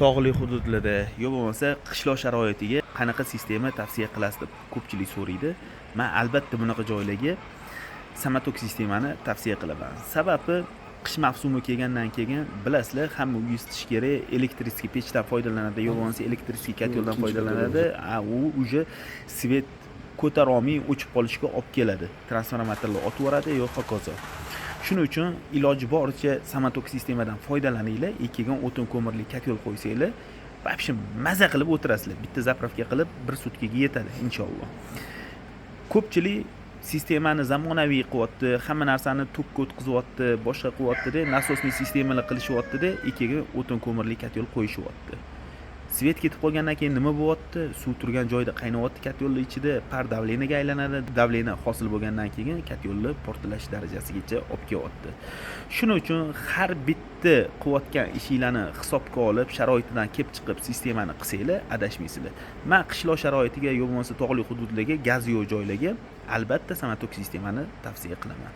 tog'li hududlarda yo bo'lmasa qishloq sharoitiga qanaqa sistema tavsiya qilasiz deb ko'pchilik so'raydi. Men albatta bunaqa joylarga samotok sistemani tavsiya qilaman. Sababi qish mavsumi kelgandan keyin bilasizlar, hamma uy isitish kerak, elektrический pechdan foydalanadi yo bo'lmasa elektrический koteldan foydalanadi. U uje svet ko'tarolmay o'chib qolishga olib keladi. Transformatorlar otib yuboradi yo hokazo. Shuning uchun iloji boricha samotok sistemadan foydalaninglar. Ikkigan o'tin ko'mirli kotel qo'ysanglar, вообще maza qilib o'tirasizlar. Bitta zapravka qilib bir sutkaga yetadi inshaalloh. Ko'pchilik sistemani zamonaviy qilyapti, hamma narsani tokka o'tkazyapti, boshqa qilyapti-da, nasosniy sistemalar qilishyapti-da, ikkiga o'tin ko'mirli kotel qo'yishyapti. Svet ketib qolgandan keyin nima bo'lyapti? Suv turgan joyda qaynayapti, kotelning ichida par davleniyaga aylanadi. Davleniya hosil bo'lgandan keyin kotelni portlash darajasigacha olib kelyapti. Shuning uchun har bitta qilayotgan ishinglarni hisobga olib, sharoitidan kelib chiqib sistemani qilsanglar, adashmaysizlar. Men qishloq sharoitiga yo bo'lmasa tog'li hududlarga, gaz yo'q joylarga albatta samotok sistemani tavsiya qilaman.